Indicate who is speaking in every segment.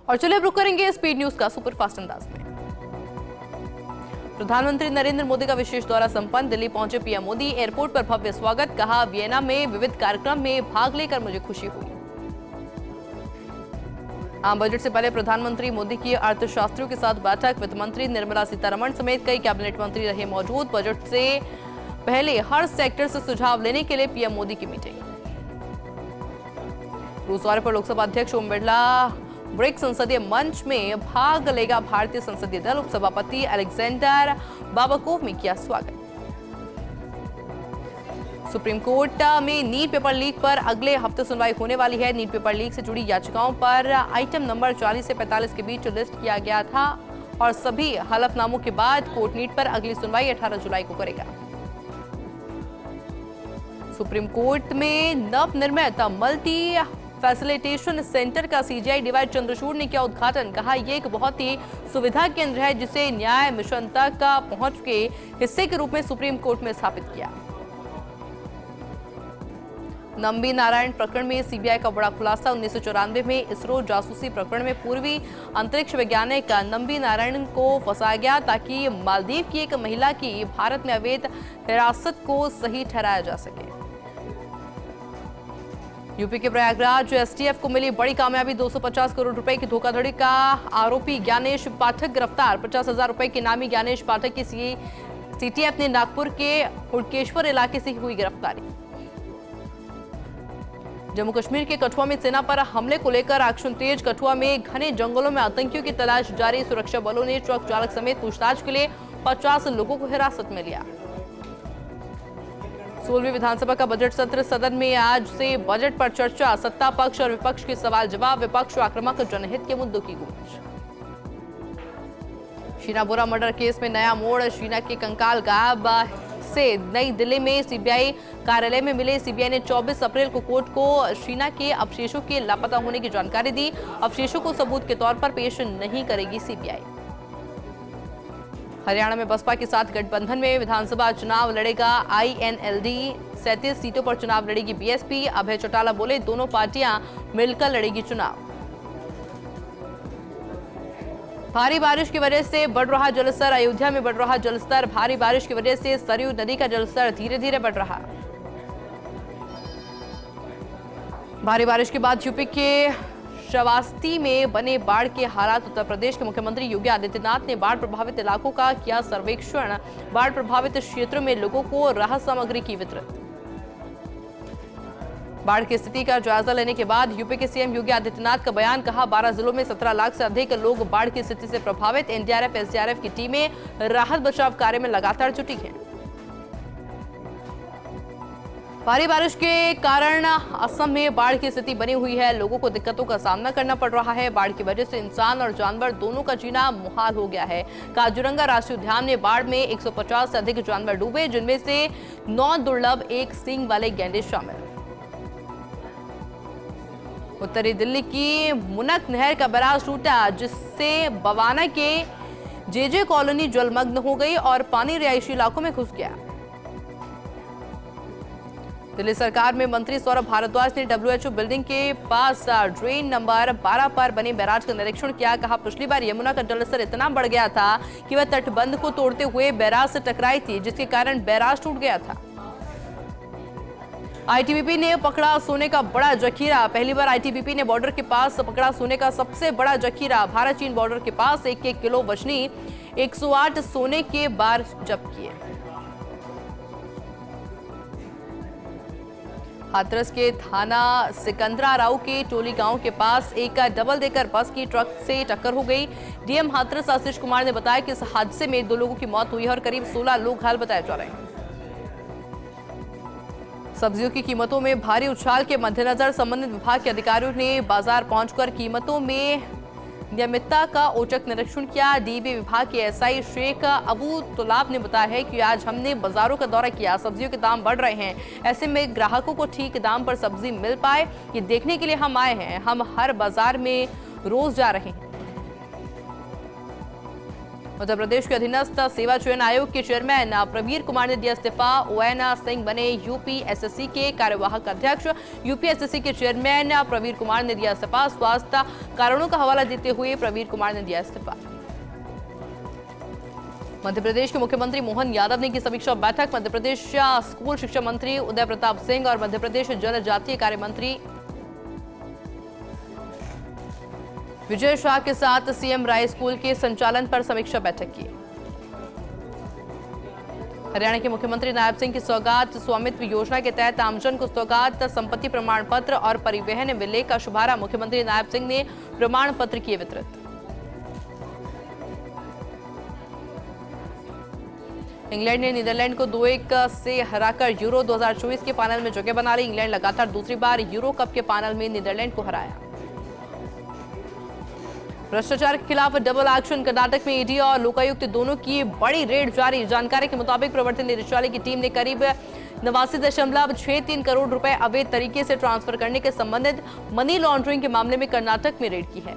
Speaker 1: और चलिए अब रुक करेंगे स्पीड न्यूज का सुपरफास्ट अंदाज में। प्रधानमंत्री नरेंद्र मोदी का विशेष दौरा संपन्न, दिल्ली पहुंचे पीएम मोदी, एयरपोर्ट पर भव्य स्वागत, कहा वियना में विविध कार्यक्रम में भाग लेकर मुझे खुशी हुई। आम बजट से पहले प्रधानमंत्री मोदी की अर्थशास्त्रियों के साथ बैठक, वित्त मंत्री निर्मला सीतारमण समेत कई कैबिनेट मंत्री रहे मौजूद। बजट से पहले हर सेक्टर से सुझाव लेने के लिए पीएम मोदी की मीटिंग। रूस दौरे पर लोकसभा अध्यक्ष ओम बिरला, ब्रिक्स संसदीय मंच में भाग लेगा भारतीय संसदीय दल, उपसभापति अलेक्जेंडर बाबाकोव में किया स्वागत। सुप्रीम कोर्ट में नीट पेपर लीक पर अगले हफ्ते सुनवाई होने वाली है। नीट पेपर लीक से जुड़ी याचिकाओं पर आइटम नंबर 40 से 45 के बीच लिस्ट किया गया था और सभी हलफनामों के बाद कोर्ट नीट पर अगली सुनवाई 18 जुलाई को करेगा। सुप्रीम कोर्ट में नवनिर्मित मल्टी फैसिलिटेशन सेंटर का सीजीआई डीवाई चंद्रचूड़ ने किया उद्घाटन, कहा यह एक बहुत ही सुविधा केंद्र है जिसे न्याय मिशन तक पहुंच के हिस्से के रूप में सुप्रीम कोर्ट में स्थापित किया। नंबी नारायण प्रकरण में सीबीआई का बड़ा खुलासा, 1994 में इसरो जासूसी प्रकरण में पूर्वी अंतरिक्ष वैज्ञानिक नंबी नारायण को फंसाया गया ताकि मालदीव की एक महिला की भारत में अवैध हिरासत को सही ठहराया जा सके। यूपी के प्रयागराज एसटीएफ को मिली बड़ी कामयाबी, 250 करोड़ रुपए की धोखाधड़ी का आरोपी ज्ञानेश पाठक गिरफ्तार। 50,000 रुपए के नामी ज्ञानेश पाठक की सीटीएफ ने नागपुर के हुड़केश्वर इलाके से हुई गिरफ्तारी। जम्मू कश्मीर के कठुआ में सेना पर हमले को लेकर एक्शन तेज, कठुआ में घने जंगलों में आतंकियों की तलाश जारी, सुरक्षा बलों ने ट्रक चालक समेत पूछताछ के लिए 50 लोगों को हिरासत में लिया। 16वीं विधानसभा का बजट सत्र, सदन में आज से बजट पर चर्चा, सत्ता पक्ष और विपक्ष के सवाल जवाब, विपक्ष आक्रामक, जनहित के मुद्दों की गूंज। शीना बोरा मर्डर केस में नया मोड़, शीना के कंकाल गायब से नई दिल्ली में सीबीआई कार्यालय में मिले। सीबीआई ने 24 अप्रैल को कोर्ट को शीना के अवशेषों के लापता होने की जानकारी दी। अवशेषों को सबूत के तौर पर पेश नहीं करेगी सीबीआई। हरियाणा में बसपा के साथ गठबंधन में विधानसभा चुनाव लड़ेगा आईएनएलडी, 37 सीटों पर चुनाव लड़ेगी बीएसपी। अभय चौटाला बोले दोनों पार्टियां मिलकर लड़ेगी चुनाव। भारी बारिश की वजह से बढ़ रहा जलस्तर, अयोध्या में बढ़ रहा जलस्तर, भारी बारिश की वजह से सरयू नदी का जलस्तर धीरे धीरे बढ़ रहा। भारी बारिश के बाद यूपी के श्रावस्ती में बने बाढ़ के हालात, उत्तर प्रदेश के मुख्यमंत्री योगी आदित्यनाथ ने बाढ़ प्रभावित इलाकों का किया सर्वेक्षण, बाढ़ प्रभावित क्षेत्रों में लोगों को राहत सामग्री की वितरित। बाढ़ की स्थिति का जायजा लेने के बाद यूपी के सीएम योगी आदित्यनाथ का बयान, कहा 12 जिलों में 17 लाख से अधिक लोग बाढ़ की स्थिति से प्रभावित, एनडीआरएफ एसडीआरएफ की टीमें राहत बचाव कार्य में लगातार जुटी हैं। भारी बारिश के कारण असम में बाढ़ की स्थिति बनी हुई है, लोगों को दिक्कतों का सामना करना पड़ रहा है। बाढ़ की वजह से इंसान और जानवर दोनों का जीना मुहाल हो गया है। काजीरंगा राष्ट्रीय उद्यान में बाढ़ में 150 से अधिक जानवर डूबे, जिनमें से 9 दुर्लभ, एक सींग वाले गैंडे शामिल। उत्तरी दिल्ली की मुनक नहर का बैराज टूटा, जिससे बवाना के जेजे कॉलोनी जलमग्न हो गई और पानी रिहायशी इलाकों में घुस गया। दिल्ली सरकार में मंत्री सौरभ भारद्वाज ने डब्ल्यूएचओ बिल्डिंग के पास ड्रेन नंबर 12 पर बने बैराज का निरीक्षण किया, कहा पिछली बार यमुना का जलस्तर इतना बढ़ गया था कि वह तटबंध को तोड़ते हुए बैराज से टकराई थी, जिसके कारण बैराज टूट गया था। आईटीबीपी ने पकड़ा सोने का बड़ा जखीरा, पहली बार आईटीबीपी ने बॉर्डर के पास पकड़ा सोने का सबसे बड़ा जखीरा। भारत चीन बॉर्डर के पास 1 किलो वजनी 108 सोने के बार जब्त किए। हाथरस के थाना सिकंदरा राव के टोली गांव के पास एक डबल डेकर बस की ट्रक से टक्कर हो गई। डीएम हाथरस आशीष कुमार ने बताया कि इस हादसे में 2 लोगों की मौत हुई है और करीब 16 लोग घायल बताए जा रहे हैं। सब्जियों की कीमतों में भारी उछाल के मद्देनजर संबंधित विभाग के अधिकारियों ने बाजार पहुंचकर कीमतों में नियमितता का औचक निरीक्षण किया। डीबी विभाग के एसआई शेख अबू तुलाब ने बताया है कि आज हमने बाजारों का दौरा किया, सब्जियों के दाम बढ़ रहे हैं, ऐसे में ग्राहकों को ठीक दाम पर सब्जी मिल पाए, ये देखने के लिए हम आए हैं। हम हर बाजार में रोज जा रहे हैं। उत्तर प्रदेश के अधीनस्थ सेवा चयन आयोग के चेयरमैन प्रवीर कुमार ने दिया इस्तीफा। ओएन सिंह बने यूपीएसएससी के कार्यवाहक अध्यक्ष। यूपीएसएससी के चेयरमैन प्रवीर कुमार ने दिया इस्तीफा। स्वास्थ्य कारणों का हवाला देते हुए प्रवीर कुमार ने दिया इस्तीफा। मध्य प्रदेश के मुख्यमंत्री मोहन यादव ने की समीक्षा बैठक। मध्य प्रदेश स्कूल शिक्षा मंत्री उदय प्रताप सिंह और मध्य प्रदेश जनजातीय कार्य मंत्री विजय शाह के साथ सीएम राय स्कूल के संचालन पर समीक्षा बैठक की। हरियाणा के मुख्यमंत्री नायब सिंह की सौगात स्वामित्व योजना के तहत आमजन को सौगात संपत्ति प्रमाण पत्र और परिवहन विलेय का शुभारंभ। मुख्यमंत्री नायब सिंह ने प्रमाण पत्र किए वितरित। इंग्लैंड ने नीदरलैंड को 2-1 से हराकर यूरो 2024 के फाइनल में जगह बना ली। इंग्लैंड लगातार दूसरी बार यूरो कप के फाइनल में नीदरलैंड को हराया। भ्रष्टाचार के खिलाफ डबल एक्शन। कर्नाटक में ईडी और लोकायुक्त दोनों की बड़ी रेड जारी। जानकारी के मुताबिक प्रवर्तन निदेशालय की टीम ने करीब 89.63 करोड़ रुपए अवैध तरीके से ट्रांसफर करने के संबंधित मनी लॉन्ड्रिंग के मामले में कर्नाटक में रेड की है।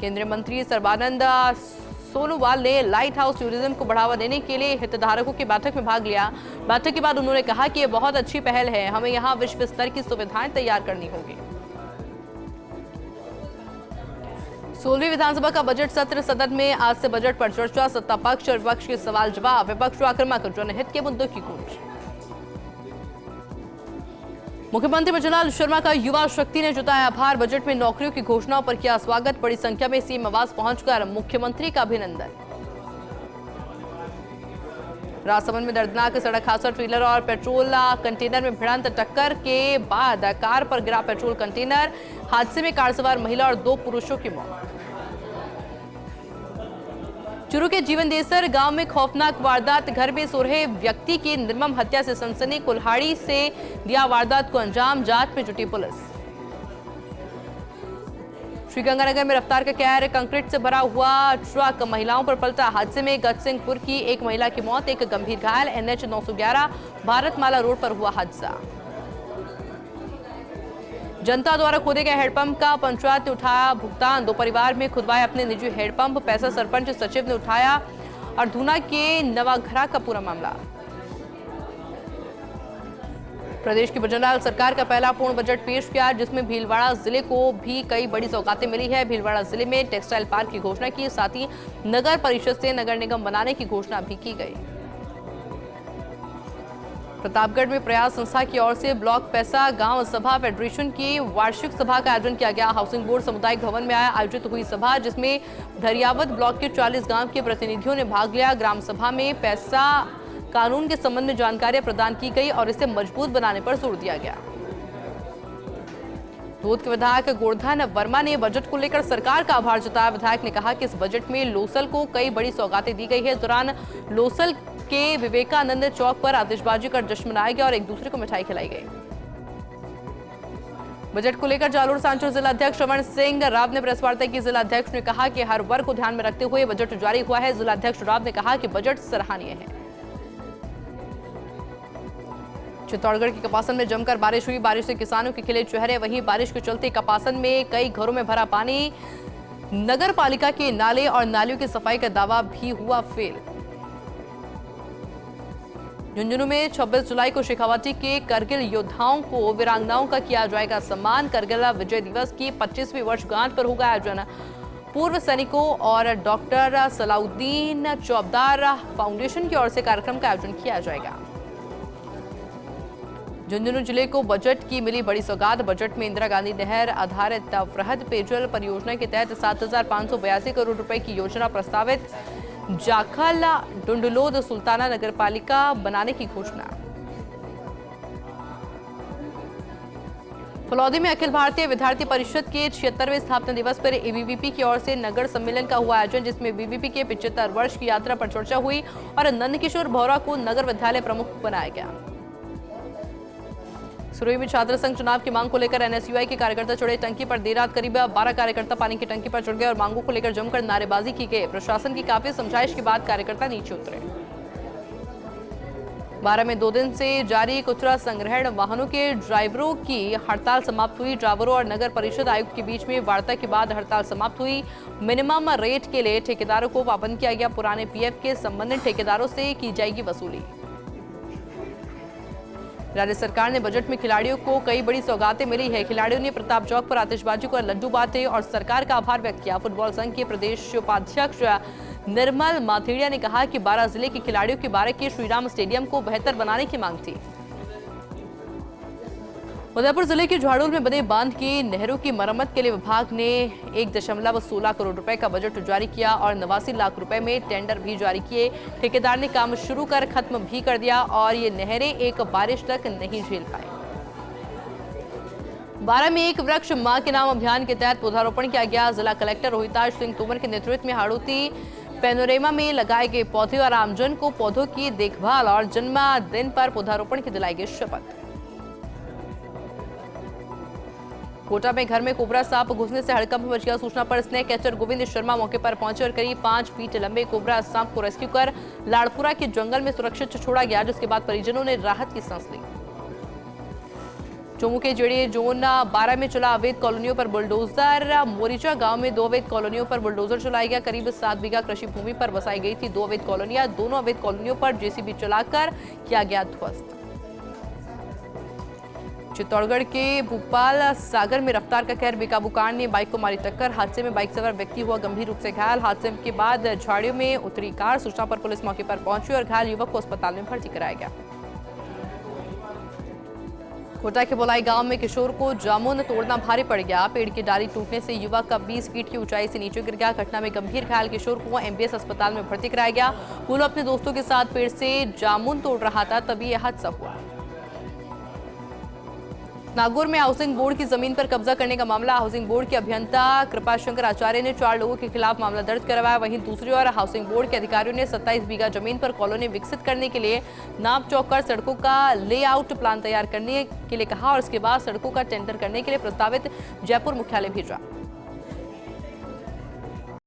Speaker 1: केंद्रीय मंत्री सर्बानंद सोनोवाल ने लाइट हाउस टूरिज्म को बढ़ावा देने के लिए हितधारकों की बैठक में भाग लिया। बैठक के बाद उन्होंने कहा कि यह बहुत अच्छी पहल है, हमें यहां विश्व स्तर की सुविधाएं तैयार करनी होगी। 16वीं विधानसभा का बजट सत्र सदन में आज से बजट पर चर्चा। सत्ता पक्ष और विपक्ष के सवाल जवाब। विपक्ष आक्रामक, जनहित के मुद्दों की गूंज। मुख्यमंत्री मंजुलाल शर्मा का युवा शक्ति ने जताया आभार। बजट में नौकरियों की घोषणाओं पर किया स्वागत। बड़ी संख्या में सीएम आवास पहुंचकर मुख्यमंत्री का अभिनंदन। राजसमंद में दर्दनाक सड़क हादसा। ट्रेलर और पेट्रोल कंटेनर में भिड़ंत। टक्कर के बाद कार पर गिरा पेट्रोल कंटेनर। हादसे में कार सवार महिला और 2 पुरुषों की मौत। चूरू के जीवन देसर गांव में खौफनाक वारदात। घर में सो रहे व्यक्ति की निर्मम हत्या से सनसनी। कुल्हाड़ी से दिया वारदात को अंजाम। जांच में जुटी पुलिस। श्रीगंगानगर में रफ्तार का कहर। कंक्रीट से भरा हुआ ट्रक महिलाओं पर पलटा। हादसे में गजसिंहपुर की एक महिला की मौत, एक गंभीर घायल। NH 911 भारतमाला रोड पर हुआ हादसा। जनता द्वारा खोदे गए हेडपंप का पंचायत ने उठाया भुगतान। 2 परिवार में खुदवाए अपने निजी हेडपंप। पैसा सरपंच सचिव ने उठाया। और धूना के नवाघरा का पूरा मामला। प्रदेश की बजरंग सरकार का पहला पूर्ण बजट पेश किया, जिसमें भीलवाड़ा जिले को भी कई बड़ी सौगातें मिली है। भीलवाड़ा जिले में टेक्सटाइल पार्क की घोषणा की, साथ ही नगर परिषद से नगर निगम बनाने की घोषणा भी की गई। प्रतापगढ़ में प्रयास संस्था की ओर से ब्लॉक पैसा गांव सभा फेडरेशन की वार्षिक सभा का आयोजन किया गया। हाउसिंग बोर्ड सामुदायिक भवन में आयोजित हुई सभा, जिसमें धरियावत ब्लॉक के 40 गांव के प्रतिनिधियों ने भाग लिया। ग्राम सभा में पैसा कानून के संबंध में जानकारियां प्रदान की गई और इसे मजबूत बनाने पर जोर दिया गया। धोद के विधायक गोवर्धन वर्मा ने बजट को लेकर सरकार का आभार जताया। विधायक ने कहा कि इस बजट में लोसल को कई बड़ी सौगातें दी गई है। इस दौरान लोसल के विवेकानंद चौक पर आतिशबाजी कर जश्न मनाया गया और एक दूसरे को मिठाई खिलाई गई। बजट को लेकर जालोर सांचौर जिला अध्यक्ष रमन सिंह राव ने प्रेस वार्ता की। जिला अध्यक्ष ने कहा कि हर वर्ग को ध्यान में रखते हुए बजट जारी हुआ है। जिला अध्यक्ष राव ने कहा कि बजट सराहनीय है। चित्तौड़गढ़ के कपासन में जमकर बारिश हुई। बारिश से किसानों के खिले चेहरे। वहीं बारिश के चलते कपासन में कई घरों में भरा पानी। नगर पालिका के नाले और नालियों की सफाई का दावा भी हुआ फेल। झुंझुनू में 26 जुलाई को शेखावाटी के करगिल योद्धाओं को वीरांगनाओं का किया जाएगा सम्मान। करगिल विजय दिवस की 25वीं वर्षगांठ पर होगा आयोजन। पूर्व सैनिकों और डॉक्टर सलाउद्दीन चौबदार फाउंडेशन की ओर से कार्यक्रम का आयोजन किया जाएगा। झुंझुनू जिले को बजट की मिली बड़ी सौगात। बजट में इंदिरा गांधी नहर आधारित वृहद पेयजल परियोजना के तहत 7,582 करोड़ रुपए की योजना प्रस्तावित। जाखल डुंडलोद सुल्ताना नगर पालिका बनाने की घोषणा। फलौदी में अखिल भारतीय विद्यार्थी परिषद के 76वें स्थापना दिवस पर एबीवीपी की ओर से नगर सम्मेलन का हुआ आयोजन, जिसमें बीवीपी के 75 वर्ष की यात्रा पर चर्चा हुई और नंदकिशोर बोहरा को नगर विद्यालय प्रमुख बनाया गया। सुरई में छात्र संघ चुनाव की मांग को लेकर एनएसयूआई के कार्यकर्ता चढ़े टंकी पर। देर रात करीब 12 कार्यकर्ता पानी की टंकी पर चढ़ गए और मांगों को लेकर जमकर नारेबाजी की गई। प्रशासन की काफी समझाइश के बाद कार्यकर्ता नीचे उतरे। बारह में 2 दिन से जारी कचरा संग्रहण वाहनों के ड्राइवरों की हड़ताल समाप्त हुई। ड्राइवरों और नगर परिषद आयुक्त के बीच में वार्ता के बाद हड़ताल समाप्त हुई। मिनिमम रेट के लिए ठेकेदारों को पाबंद किया गया। पुराने पीएफ के संबंधित ठेकेदारों से की जाएगी वसूली। राज्य सरकार ने बजट में खिलाड़ियों को कई बड़ी सौगातें मिली है। खिलाड़ियों ने प्रताप चौक पर आतिशबाजी और लड्डू बांटे और सरकार का आभार व्यक्त किया। फुटबॉल संघ के प्रदेश उपाध्यक्ष निर्मल माथेड़िया ने कहा कि 12 जिले के खिलाड़ियों के 12 के श्रीराम स्टेडियम को बेहतर बनाने की मांग थी। उदयपुर जिले के झाड़ोल में बने बांध की नहरों की मरम्मत के लिए विभाग ने 1.16 करोड़ रुपए का बजट जारी किया और 89 लाख रुपए में टेंडर भी जारी किए। ठेकेदार ने काम शुरू कर खत्म भी कर दिया और ये नहरें एक बारिश तक नहीं झेल पाए। 12 में एक वृक्ष मां के नाम अभियान के तहत पौधारोपण किया गया। जिला कलेक्टर रोहिताज सिंह तोमर के नेतृत्व में हाड़ौती पैनोरेमा में लगाए गए पौधे और आमजन को पौधों की देखभाल और जन्मदिन पर पौधारोपण की दिलाई गई शपथ। कोटा में घर में कोबरा सांप घुसने से हड़कंप मच गया। सूचना पर स्नेक कैचर गोविंद शर्मा मौके पर पहुंचे और करीब 5 फीट लंबे कोबरा सांप को रेस्क्यू कर लाड़पुरा के जंगल में सुरक्षित छोड़ा गया, जिसके बाद परिजनों ने राहत की सांस ली। चोमू के जेडीए जोन 12 में चला अवैध कॉलोनियों पर बुलडोजर। मोरिचा गांव में 2 अवैध कॉलोनियों पर बुलडोजर चलाया गया। करीब 7 बीघा कृषि भूमि पर बसाई गई थी 2 अवैध कॉलोनियां। दोनों अवैध कॉलोनियों पर जेसीबी चलाकर किया गया ध्वस्त। चित्तौड़गढ़ के भूपाल सागर में रफ्तार का कहर, बेकाबू कार ने बाइक को मारी टक्कर। हादसे में बाइक सवार व्यक्ति हुआ गंभीर रूप से घायल। हादसे के बाद झाड़ियों में उतरी कार। सूचना पर पुलिस मौके पर पहुंची और घायल युवक को अस्पताल में भर्ती कराया गया। कोटा के बोलाई गांव में किशोर को जामुन तोड़ना भारी पड़ गया। पेड़ की डाली टूटने से युवक का 20 फीट की ऊंचाई से नीचे गिर गया। घटना में गंभीर घायल किशोर को एमबीएस अस्पताल में भर्ती कराया गया। वो अपने दोस्तों के साथ पेड़ से जामुन तोड़ रहा था, तभी यह हादसा हुआ। नागौर में हाउसिंग बोर्ड की जमीन पर कब्जा करने का मामला। हाउसिंग बोर्ड के अभियंता कृपाशंकर आचार्य ने 4 लोगों के खिलाफ मामला दर्ज करवाया। वहीं दूसरी ओर हाउसिंग बोर्ड के अधिकारियों ने 27 बीघा जमीन पर कॉलोनी विकसित करने के लिए नाप चौक कर सड़कों का लेआउट प्लान तैयार करने के लिए कहा और इसके बाद सड़कों का टेंडर करने के लिए प्रस्तावित जयपुर मुख्यालय भेजा।